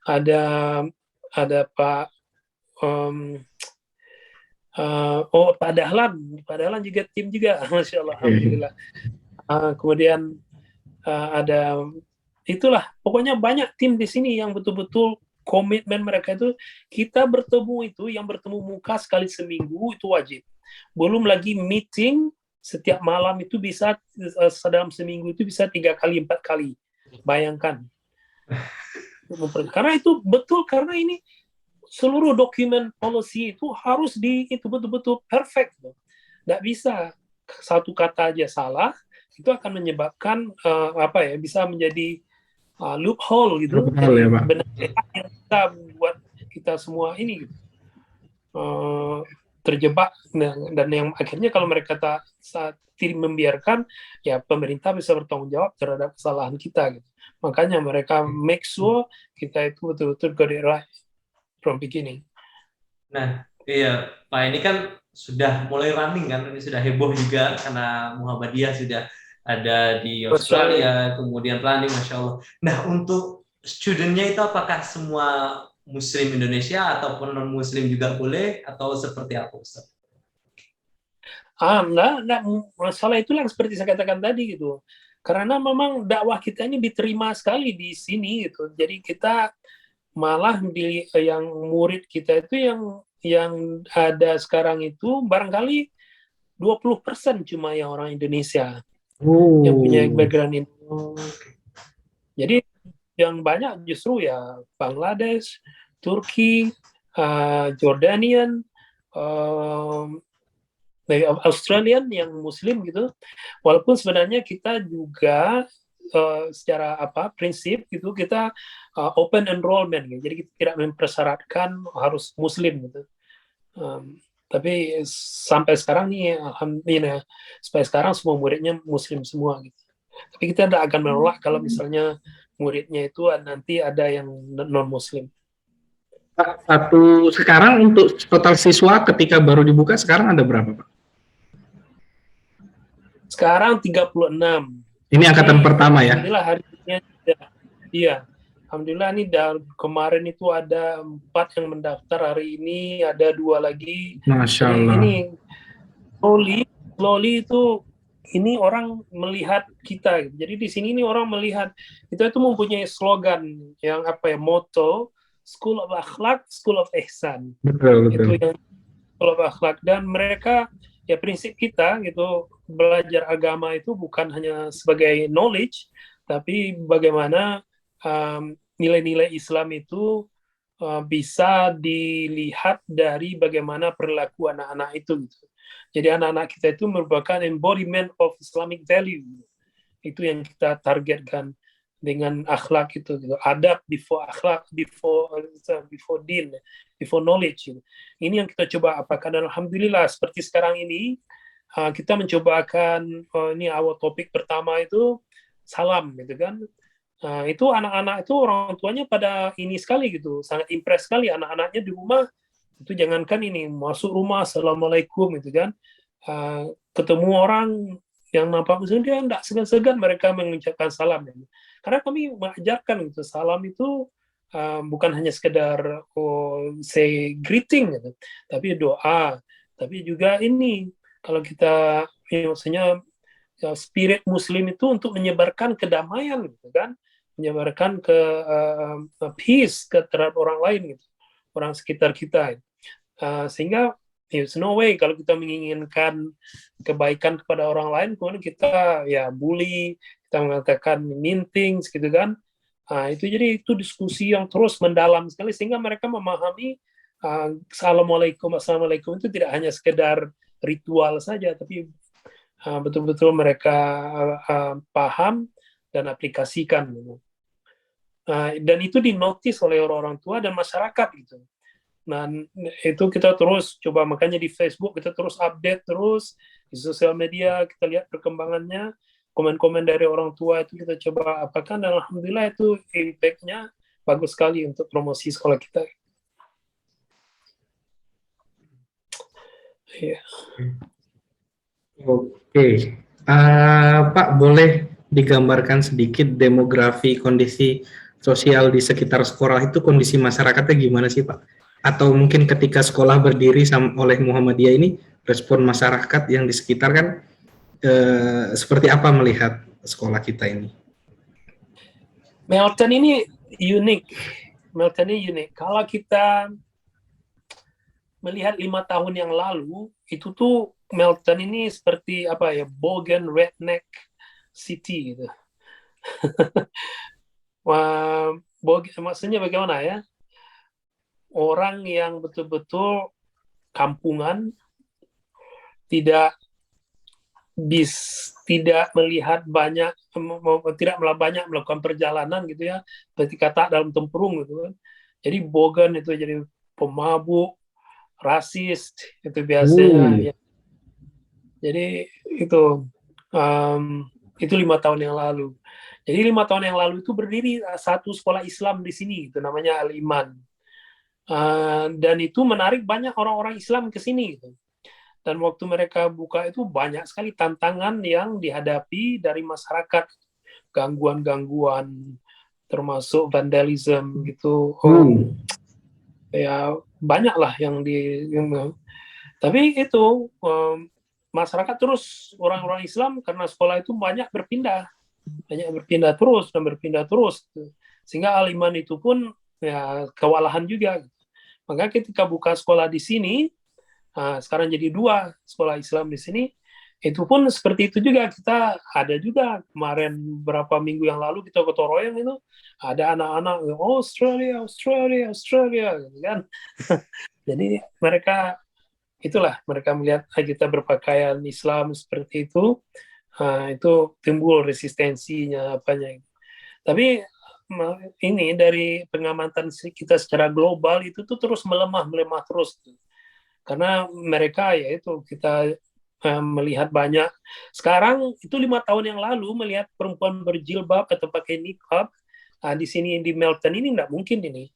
Ada Pak Pak Dahlan juga tim juga, masya Allah, alhamdulillah. Kemudian ada itulah, pokoknya banyak tim di sini yang betul-betul komitmen mereka itu. Kita bertemu itu, yang bertemu muka sekali seminggu itu wajib. Belum lagi meeting setiap malam itu bisa dalam seminggu itu bisa 3 kali 4 kali. Bayangkan. Karena itu betul, karena ini seluruh dokumen policy itu harus itu betul-betul perfect. Nggak bisa satu kata aja salah, itu akan menyebabkan bisa menjadi loophole gitu. Ya, Pak. Benar yang kita buat kita semua ini gitu. Terjebak, dan yang akhirnya kalau mereka saat membiarkan, ya pemerintah bisa bertanggung jawab terhadap kesalahan kita gitu. Makanya mereka make sure kita itu betul-betul got it right from beginning. Nah, iya Pak, ini kan sudah mulai running kan, ini sudah heboh juga karena Muhammadiyah sudah ada di Australia, kemudian planning, masya Allah. Nah, untuk studentnya itu apakah semua Muslim Indonesia ataupun non Muslim juga boleh, atau seperti apa, Ustaz? Enggak, masalah itulah yang seperti saya katakan tadi gitu. Karena memang dakwah kita ini diterima sekali di sini gitu. Jadi kita malah yang murid kita itu yang ada sekarang itu barangkali 20% cuma yang orang Indonesia yang punya background ini. Jadi yang banyak justru ya Bangladesh, Turki, Jordanian, Australian yang Muslim gitu, walaupun sebenarnya kita juga secara prinsip gitu kita open enrollment gitu. Jadi kita tidak mempersyaratkan harus Muslim gitu. Tapi sampai sekarang nih alhamdulillah sampai sekarang semua muridnya Muslim semua gitu. Tapi kita tidak akan menolak kalau misalnya muridnya itu nanti ada yang non Muslim. Sekarang untuk total siswa ketika baru dibuka sekarang ada berapa, Pak? Sekarang 36. Ini angkatan pertama ya? Alhamdulillah hari ini iya. Alhamdulillah ini kemarin itu ada 4 yang mendaftar, hari ini ada 2 lagi. Masya Jadi Allah. ini slowly itu ini orang melihat kita. Jadi di sini ini orang melihat kita itu mempunyai slogan yang motto School of Akhlak, School of Ihsan. Betul. Itu yang School of Akhlak, dan mereka ya prinsip kita gitu belajar agama itu bukan hanya sebagai knowledge, tapi bagaimana nilai-nilai Islam itu bisa dilihat dari bagaimana perilaku anak-anak itu gitu. Jadi anak-anak kita itu merupakan embodiment of Islamic value. Itu yang kita targetkan dengan akhlak itu gitu. Adab before akhlak, before din, before knowledge gitu. Ini yang kita coba apakan, dan alhamdulillah seperti sekarang ini kita mencoba akan ini awal topik pertama itu salam gitu kan. Itu anak-anak itu orang tuanya pada ini sekali gitu, sangat impress sekali anak-anaknya di rumah. Itu jangankan ini masuk rumah assalamualaikum gitu kan, ketemu orang yang nampak Muslim dia tidak segan-segan mereka mengucapkan salam gitu. Karena kami mengajarkan gitu salam itu bukan hanya sekedar say greeting gitu, tapi doa, tapi juga ini kalau kita maksudnya spirit Muslim itu untuk menyebarkan kedamaian gitu kan, menyebarkan ke peace ke terhadap orang lain gitu, orang sekitar kita. Sehingga there's no way kalau kita menginginkan kebaikan kepada orang lain kemudian kita ya bully, kita mengatakan mean things gitu kan. Itu jadi itu diskusi yang terus mendalam sekali sehingga mereka memahami assalamualaikum itu tidak hanya sekedar ritual saja, tapi betul-betul mereka paham dan aplikasikan gitu. Dan itu dinotis oleh orang-orang tua dan masyarakat gitu. Dan itu kita terus coba, makanya di Facebook kita terus update terus, di sosial media kita lihat perkembangannya, komen-komen dari orang tua itu kita coba apakan, dan alhamdulillah itu impact-nya bagus sekali untuk promosi sekolah kita. Yeah. Oke. Pak, boleh digambarkan sedikit demografi kondisi sosial di sekitar sekolah itu, kondisi masyarakatnya gimana sih Pak? Atau mungkin ketika sekolah berdiri oleh Muhammadiyah ini, respon masyarakat yang di sekitar kan seperti apa melihat sekolah kita ini? Melton ini unik. Kalau kita melihat 5 tahun yang lalu, itu tuh Melton ini seperti bogan redneck city gitu. Maksudnya bagaimana ya? Orang yang betul-betul kampungan, tidak melihat banyak, tidak banyak melakukan perjalanan gitu ya, seperti kata dalam tempurung gitu kan. Jadi bogan itu jadi pemabuk, rasis itu biasanya. Ya. Jadi itu 5 tahun yang lalu. Jadi 5 tahun yang lalu itu berdiri satu sekolah Islam di sini, itu namanya Al-Iman. Dan itu menarik banyak orang-orang Islam ke sini gitu. Dan waktu mereka buka itu banyak sekali tantangan yang dihadapi dari masyarakat, gangguan-gangguan termasuk vandalisme gitu. Ya banyak lah tapi itu masyarakat terus, orang-orang Islam karena sekolah itu banyak berpindah terus sehingga Al-Iman itu pun ya kewalahan juga. Maka ketika buka sekolah di sini, sekarang jadi 2 sekolah Islam di sini, itu pun seperti itu juga. Kita ada juga kemarin beberapa minggu yang lalu kita gotong royong itu ada anak-anak Australia gitu kan. Jadi mereka itulah mereka melihat kita berpakaian Islam seperti itu timbul resistensinya apanya. Tapi ini dari pengamatan kita secara global itu tuh terus melemah terus, karena mereka yaitu kita melihat banyak sekarang itu 5 tahun yang lalu melihat perempuan berjilbab atau pakai niqab di sini di Melton ini nggak mungkin ini.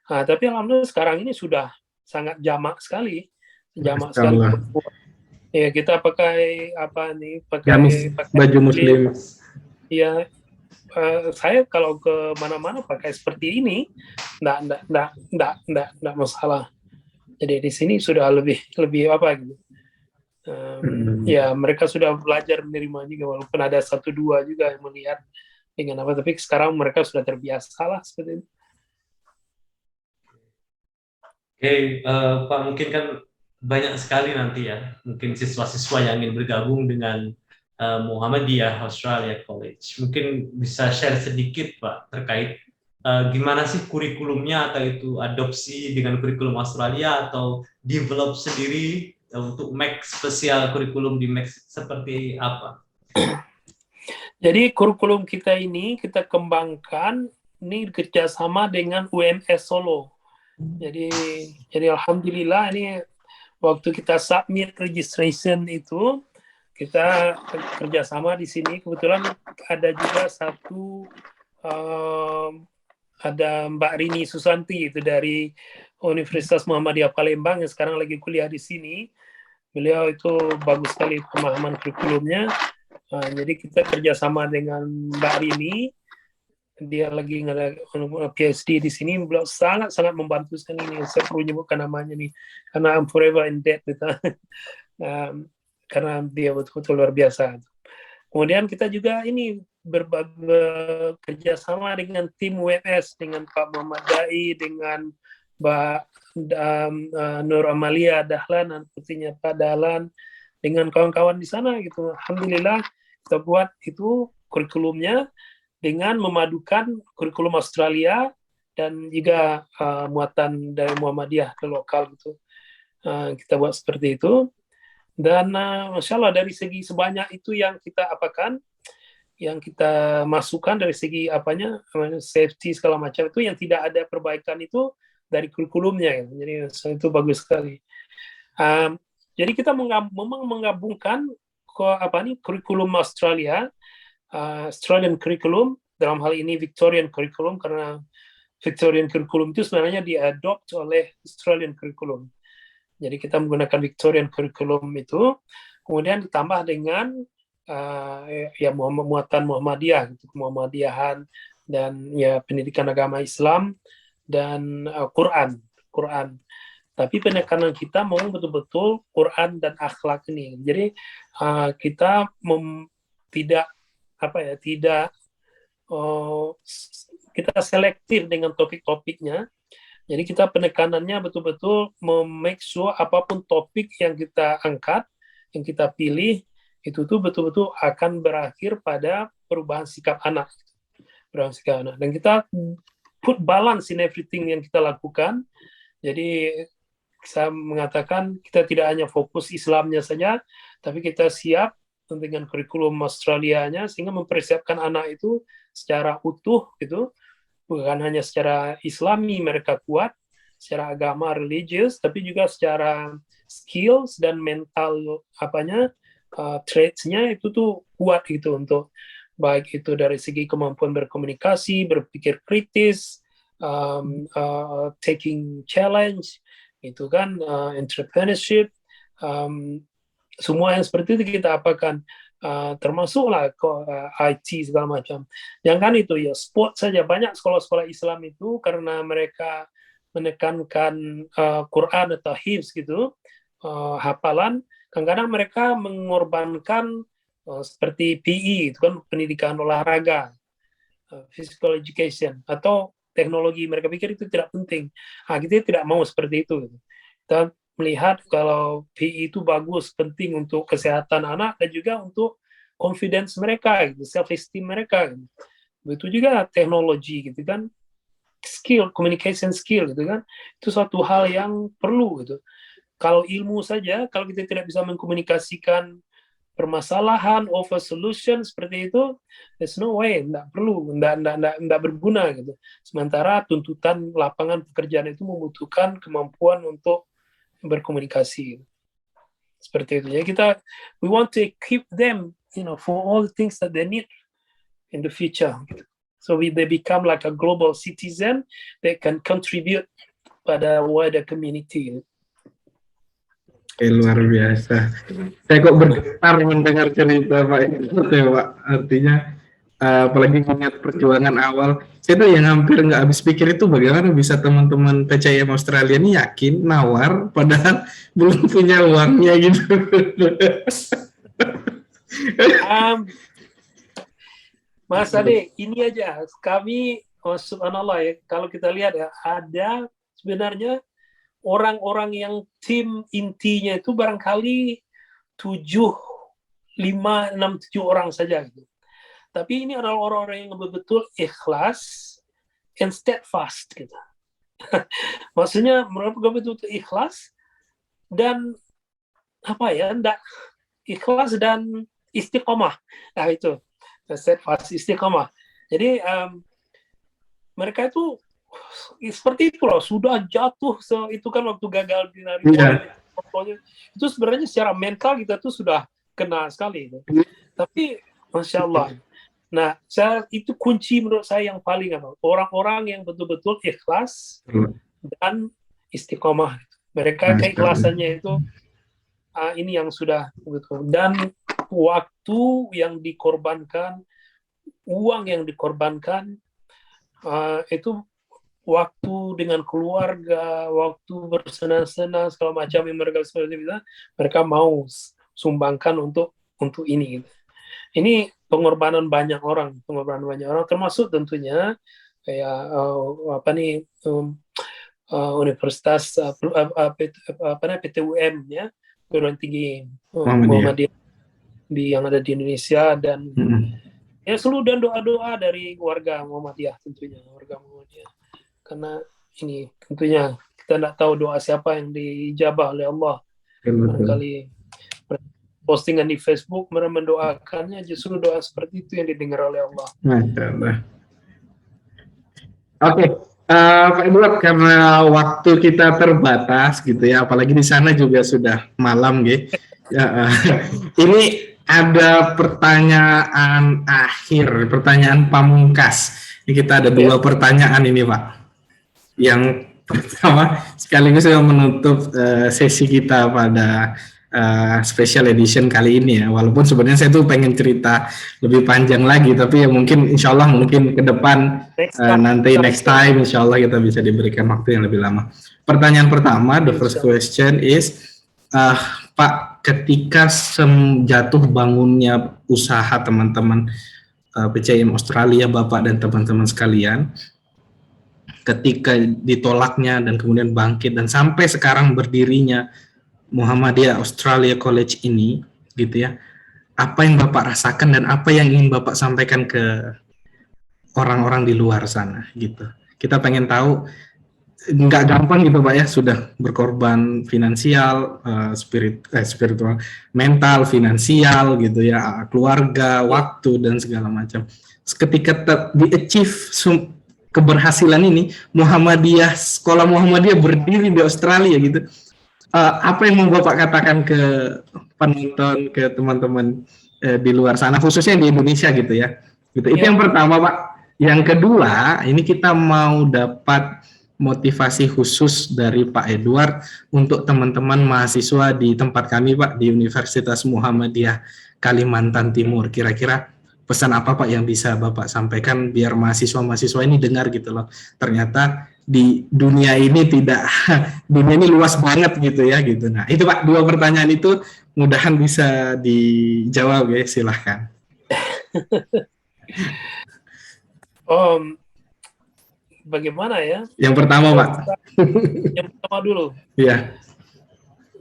Tapi alhamdulillah sekarang ini sudah sangat jamak sekali. Ya, kita pakai apa nih? Pakai baju muslim. Ya, saya kalau ke mana-mana pakai seperti ini, enggak masalah. Jadi di sini sudah lebih apa gitu. Ya, mereka sudah belajar menerima juga, walaupun ada 1-2 juga yang melihat dengan apa, tapi sekarang mereka sudah terbiasa lah seperti itu. Oke, Pak, mungkin kan banyak sekali nanti ya, mungkin siswa-siswa yang ingin bergabung dengan Muhammadiyah Australia College. Mungkin bisa share sedikit, Pak, terkait gimana sih kurikulumnya, atau itu adopsi dengan kurikulum Australia atau develop sendiri untuk make spesial kurikulum di make seperti apa? Jadi kurikulum kita ini kita kembangkan ini kerjasama dengan UMS Solo. Jadi alhamdulillah ini waktu kita submit registration itu kita kerjasama di sini, kebetulan ada juga ada Mbak Rini Susanti itu dari Universitas Muhammadiyah Palembang yang sekarang lagi kuliah di sini. Beliau itu bagus sekali pemahaman kurikulumnya. Jadi kita kerjasama dengan Mbak Rini, dia lagi PhD di sini, beliau sangat membantu sekali ini. Saya perlu menyebutkan namanya nih karena I'm forever in debt gitu. Karena dia betul-betul luar biasa. Kemudian kita juga ini bekerja sama dengan tim WMS, dengan Pak Muhammad Dai, dengan Mbak Nur Amalia Dahlan dan putrinya Pak Dahlan, dengan kawan-kawan di sana gitu. Alhamdulillah kita buat itu kurikulumnya dengan memadukan kurikulum Australia dan juga muatan dari Muhammadiyah ke lokal gitu. Kita buat seperti itu. Dan Masya Allah dari segi sebanyak itu yang kita apakan, yang kita masukkan dari segi safety segala macam itu, yang tidak ada perbaikan itu dari kurikulumnya. Jadi itu bagus sekali. Jadi kita memang menggabungkan kurikulum Australia, Australian curriculum, dalam hal ini Victorian curriculum, karena Victorian curriculum itu sebenarnya diadopt oleh Australian curriculum. Jadi kita menggunakan Victorian curriculum itu, kemudian ditambah dengan muatan Muhammadiyah, gitu, Muhammadiyahan dan ya pendidikan agama Islam dan Quran. Tapi penekanan kita mau betul-betul Quran dan akhlak ini. Jadi kita kita selektif dengan topik-topiknya. Jadi kita penekanannya betul-betul make sure apapun topik yang kita angkat, yang kita pilih, itu tuh betul-betul akan berakhir pada perubahan sikap anak. Dan kita put balance in everything yang kita lakukan. Jadi saya mengatakan kita tidak hanya fokus Islamnya saja, tapi kita siap dengan kurikulum Australianya sehingga mempersiapkan anak itu secara utuh gitu. Bukan hanya secara Islami mereka kuat, secara agama religius, tapi juga secara skills dan mental traits-nya itu tuh kuat gitu, untuk baik itu dari segi kemampuan berkomunikasi, berpikir kritis, taking challenge, itu kan entrepreneurship, semua yang seperti itu kita apakan. Termasuklah IT segala macam. Jangan itu ya sport saja, banyak sekolah-sekolah Islam itu karena mereka menekankan Quran atau hifz gitu, hafalan, kadang-kadang mereka mengorbankan seperti PE itu kan pendidikan olahraga, physical education atau teknologi, mereka pikir itu tidak penting. Kita tidak mau seperti itu. Kita melihat kalau PE itu bagus, penting untuk kesehatan anak dan juga untuk confidence mereka, gitu, self esteem mereka. Gitu. Begitu juga teknologi gitu kan, skill, communication skill gitu kan, itu suatu hal yang perlu gitu. kalau ilmu saja, kalau kita tidak bisa mengkomunikasikan permasalahan, offer solution seperti itu, there's no way, tidak perlu, tidak berguna gitu. Sementara tuntutan lapangan pekerjaan itu membutuhkan kemampuan untuk berkomunikasi. Seperti itu. Jadi we want to equip them, for all the things that they need in the future. So they become like a global citizen that can contribute pada wider community. Luar biasa. Saya kok bergetar mendengar cerita Pak itu, Pak. Artinya apalagi ingat perjuangan awal. Saya tuh yang hampir nggak habis pikir itu bagaimana bisa teman-teman PCM Australia ini yakin nawar padahal belum punya uangnya gitu. Mas Ade, ini aja kami, subhanallah ya, kalau kita lihat ya, ada sebenarnya orang-orang yang tim intinya itu barangkali 7, 5, 6, 7 orang saja gitu. Tapi ini adalah orang-orang yang betul-betul ikhlas and steadfast gitu. Maksudnya mereka betul-betul ikhlas dan ikhlas dan istiqomah. Nah itu, steadfast, istiqomah. Jadi mereka itu seperti itu loh, sudah jatuh itu kan waktu gagal di itu sebenarnya secara mental kita tuh sudah kena sekali gitu. Tapi Masya Allah, nah itu kunci menurut saya yang paling orang-orang yang betul-betul ikhlas dan istiqomah. Mereka keikhlasannya itu ini yang sudah betul, dan waktu yang dikorbankan, uang yang dikorbankan, itu waktu dengan keluarga, waktu bersenang-senang segala macam yang mereka seperti itu, mereka mau sumbangkan untuk ini. Ini pengorbanan banyak orang, termasuk tentunya kayak Universitas PTUM ya, perguruan tinggi Muhammadiyah yang ada di Indonesia, dan ya seluruh dan doa-doa dari warga Muhammadiyah tentunya, warga Muhammadiyah. Karena ini tentunya kita tidak tahu doa siapa yang dijabah oleh Allah. Barangkali postingan di Facebook mereka mendoakannya, justru doa seperti itu yang didengar oleh Allah. Oke, Pak Edward, karena waktu kita terbatas gitu ya, apalagi di sana juga sudah malam gitu. Ini ada pertanyaan akhir, pertanyaan pamungkas. Ini kita ada 2 pertanyaan ini Pak. Yang pertama sekaligus menutup sesi kita pada special edition kali ini ya. Walaupun sebenarnya saya tuh pengen cerita lebih panjang lagi, tapi ya mungkin insya Allah mungkin ke depan next time insya Allah kita bisa diberikan waktu yang lebih lama. Pertanyaan pertama, the first question is, Pak, ketika jatuh bangunnya usaha teman-teman PCM Australia, Bapak dan teman-teman sekalian, ketika ditolaknya dan kemudian bangkit dan sampai sekarang berdirinya Muhammadiyah Australia College ini, gitu ya, apa yang Bapak rasakan dan apa yang ingin Bapak sampaikan ke orang-orang di luar sana, gitu. Kita pengen tahu, nggak gampang gitu Pak ya, sudah berkorban finansial, spiritual, mental, finansial gitu ya, keluarga, waktu dan segala macam. Ketika di-achieve keberhasilan ini, Muhammadiyah, sekolah Muhammadiyah berdiri di Australia gitu. Apa yang mau Bapak katakan ke penonton, ke teman-teman di luar sana, khususnya di Indonesia gitu ya. Gitu. Itu yang pertama Pak. Yang kedua, ini kita mau dapat motivasi khusus dari Pak Edward untuk teman-teman mahasiswa di tempat kami Pak, di Universitas Muhammadiyah Kalimantan Timur. Kira-kira pesan apa Pak yang bisa Bapak sampaikan biar mahasiswa-mahasiswa ini dengar gitu loh. Ternyata di dunia ini dunia ini luas banget gitu ya gitu. Nah itu Pak, 2 pertanyaan itu mudahan bisa dijawab ya, silahkan. Bagaimana ya? Yang pertama Pak. Yang pertama dulu. Iya.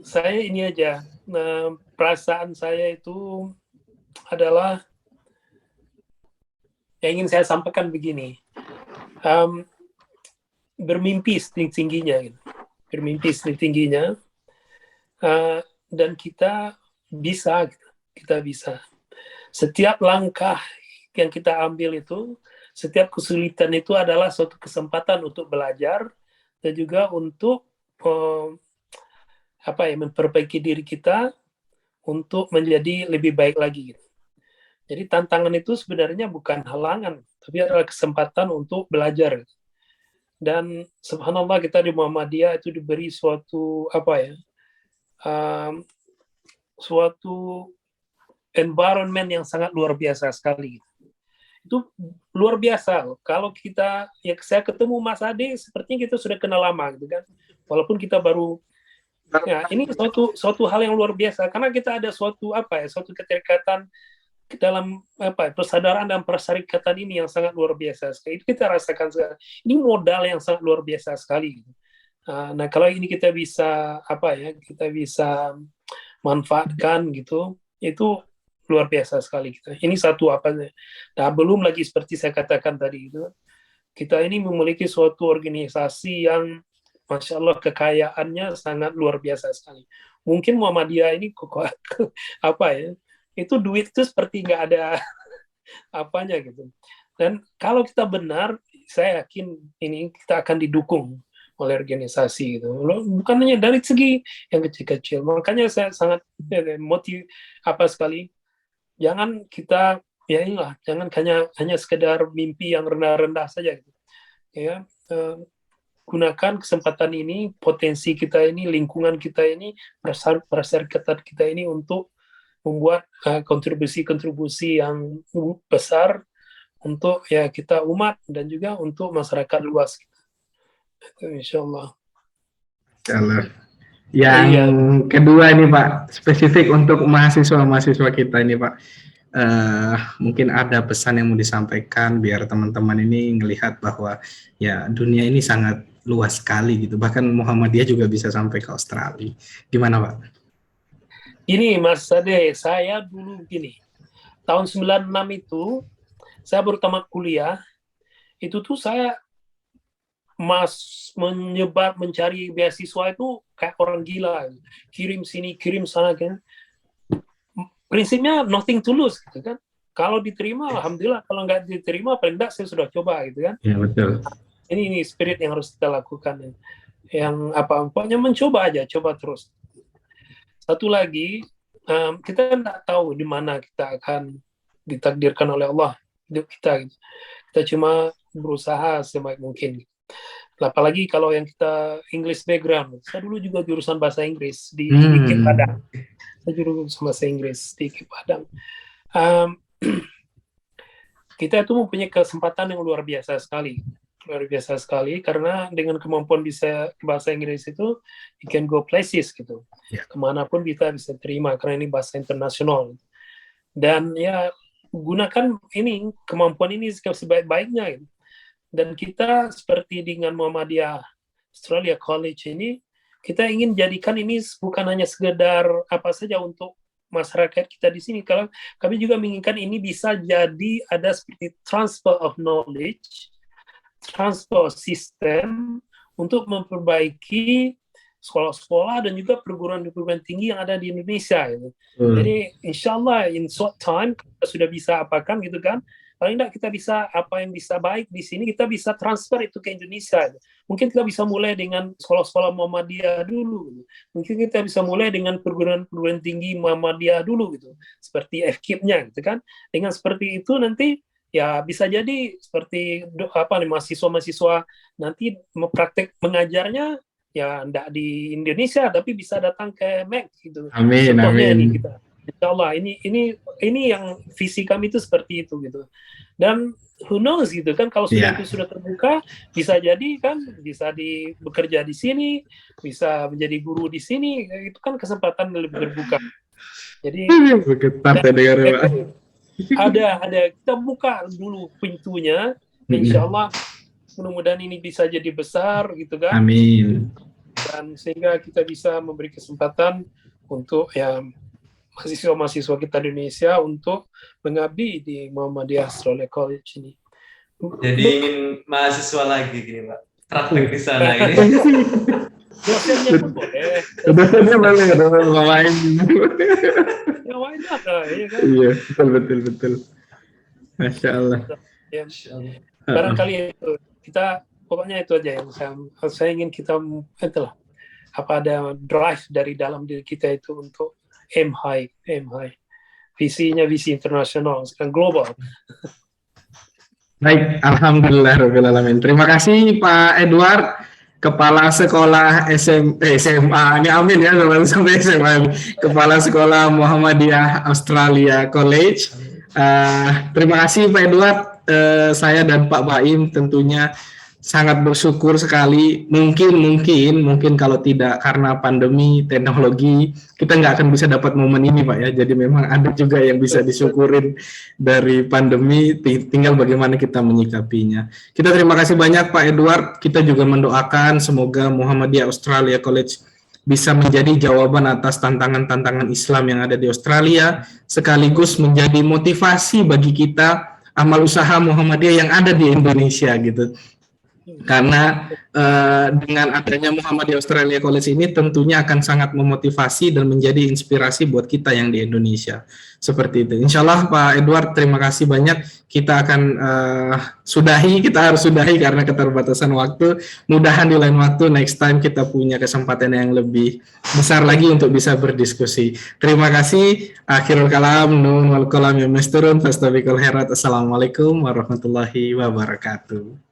Saya ini aja, perasaan saya itu adalah yang ingin saya sampaikan begini, bermimpi setinggi-tingginya, bermimpi setinggi-tingginya, dan kita bisa, kita bisa. Setiap langkah yang kita ambil itu, setiap kesulitan itu adalah suatu kesempatan untuk belajar dan juga untuk memperbaiki diri kita untuk menjadi lebih baik lagi. Jadi tantangan itu sebenarnya bukan halangan, tapi adalah kesempatan untuk belajar. Dan subhanallah kita di Muhammadiyah itu diberi suatu suatu environment yang sangat luar biasa sekali. Itu luar biasa. Kalau kita, saya ketemu Mas Ade, sepertinya kita sudah kenal lama, gitu kan. Walaupun kita baru, ini suatu hal yang luar biasa, karena kita ada suatu keterikatan dalam persadaran dan persyarikatan ini yang sangat luar biasa sekali. Itu kita rasakan sekarang. Ini modal yang sangat luar biasa sekali. Nah, kalau ini kita bisa kita bisa manfaatkan gitu, itu luar biasa sekali kita. Ini satu Nah, belum lagi seperti saya katakan tadi itu, kita ini memiliki suatu organisasi yang Masya Allah kekayaannya sangat luar biasa sekali. Mungkin Muhammadiyah ini itu duit itu seperti nggak ada apanya gitu. Dan kalau kita benar, saya yakin ini kita akan didukung oleh organisasi gitu. Bukan hanya dari segi yang kecil-kecil. Makanya saya sangat sekali. Jangan kita jangan hanya sekedar mimpi yang rendah-rendah saja gitu. Ya, gunakan kesempatan ini, potensi kita ini, lingkungan kita ini, persyarikatan kita ini untuk membuat kontribusi-kontribusi yang besar untuk kita umat dan juga untuk masyarakat luas. Itu insyaallah. Yang kedua ini Pak, spesifik untuk mahasiswa-mahasiswa kita ini Pak, mungkin ada pesan yang mau disampaikan biar teman-teman ini melihat bahwa ya dunia ini sangat luas sekali gitu, bahkan Muhammadiyah juga bisa sampai ke Australia. Gimana Pak? Ini Mas Ade, saya dulu tahun 96 itu, saya baru tamat kuliah, itu tuh saya mencari beasiswa itu kayak orang gila, kirim sini, kirim sana kan. Prinsipnya nothing to lose gitu kan. Kalau diterima, alhamdulillah. Kalau nggak diterima, paling nggak saya sudah coba gitu kan. Ya betul. Ini spirit yang harus kita lakukan. Yang pokoknya mencoba aja, coba terus. Satu lagi, kita tidak tahu di mana kita akan ditakdirkan oleh Allah hidup kita. Gitu. Kita cuma berusaha sebaik mungkin. Apalagi kalau yang kita English background. Saya dulu juga jurusan bahasa Inggris di IKIP Padang. Saya jurusan bahasa Inggris di IKIP Padang. Kita itu mempunyai kesempatan yang luar biasa sekali. Luar biasa sekali, karena dengan kemampuan bisa bahasa Inggris itu, you can go places gitu. Kemanapun kita bisa terima, karena ini bahasa internasional. Dan gunakan kemampuan ini sebaik-baiknya. Gitu. Dan kita seperti dengan Muhammadiyah Australia College ini, kita ingin jadikan ini bukan hanya sekedar saja untuk masyarakat kita di sini. Kalau kami juga menginginkan ini bisa jadi ada seperti transfer of knowledge, transfer system untuk memperbaiki sekolah-sekolah dan juga perguruan-perguruan tinggi yang ada di Indonesia. Gitu. Jadi insya Allah in short time kita sudah bisa apakan gitu kan. Paling tidak kita bisa apa yang bisa baik di sini kita bisa transfer itu ke Indonesia. Gitu. Mungkin kita bisa mulai dengan sekolah-sekolah Muhammadiyah dulu. Gitu. Mungkin kita bisa mulai dengan perguruan-perguruan tinggi Muhammadiyah dulu gitu. Seperti FKIP-nya gitu kan. Dengan seperti itu nanti ya bisa jadi seperti mahasiswa-mahasiswa nanti praktek mengajarnya ya enggak di Indonesia tapi bisa datang ke MEK gitu. Amin. Contohnya amin. ini kita. Insyaallah ini yang visi kami itu seperti itu gitu. Dan who knows gitu kan kalau sudah itu sudah terbuka bisa jadi kan bisa bekerja di sini, bisa menjadi guru di sini, itu kan kesempatan lebih terbuka. Jadi ada kita buka dulu pintunya, insyaallah mudah-mudahan ini bisa jadi besar gitu kan. Amin. Dan sehingga kita bisa memberi kesempatan untuk mahasiswa-mahasiswa kita di Indonesia untuk mengabdi di Muhammadiyah Australia College ini. Jadi ingin mahasiswa lagi gini Pak, praktek di sana ini. Dosennya pun boleh. Dosennya boleh dong main. Ya why not, ya kan? Iya, betul. Masya Allah. Ya, barangkali itu kita pokoknya itu aja yang saya ingin kita itulah apa ada drive dari dalam diri kita itu untuk aim high. Visinya visi internasional sekarang global. Baik, alhamdulillah rabbil alamin. Terima kasih Pak Edward, Kepala Sekolah SMA. Ini amin ya sampai SMA. Kepala Sekolah Muhammadiyah Australia College. Terima kasih Pak Edward. Saya dan Pak Baim tentunya sangat bersyukur sekali. Mungkin kalau tidak karena pandemi teknologi kita nggak akan bisa dapat momen ini Pak ya. Jadi memang ada juga yang bisa disyukurin dari pandemi, tinggal bagaimana kita menyikapinya. Kita terima kasih banyak Pak Edward. Kita juga mendoakan semoga Muhammadiyah Australia College bisa menjadi jawaban atas tantangan-tantangan Islam yang ada di Australia, sekaligus menjadi motivasi bagi kita amal usaha Muhammadiyah yang ada di Indonesia gitu. Karena dengan adanya Muhammadiyah Australia College ini tentunya akan sangat memotivasi dan menjadi inspirasi buat kita yang di Indonesia. Seperti itu. Insya Allah Pak Edward, terima kasih banyak. Kita akan kita harus sudahi karena keterbatasan waktu. Mudahan di lain waktu, next time kita punya kesempatan yang lebih besar lagi untuk bisa berdiskusi. Terima kasih. Akhirul kalam, nun wal kalam yamesturun, fastabiqul khairat. Assalamualaikum warahmatullahi wabarakatuh.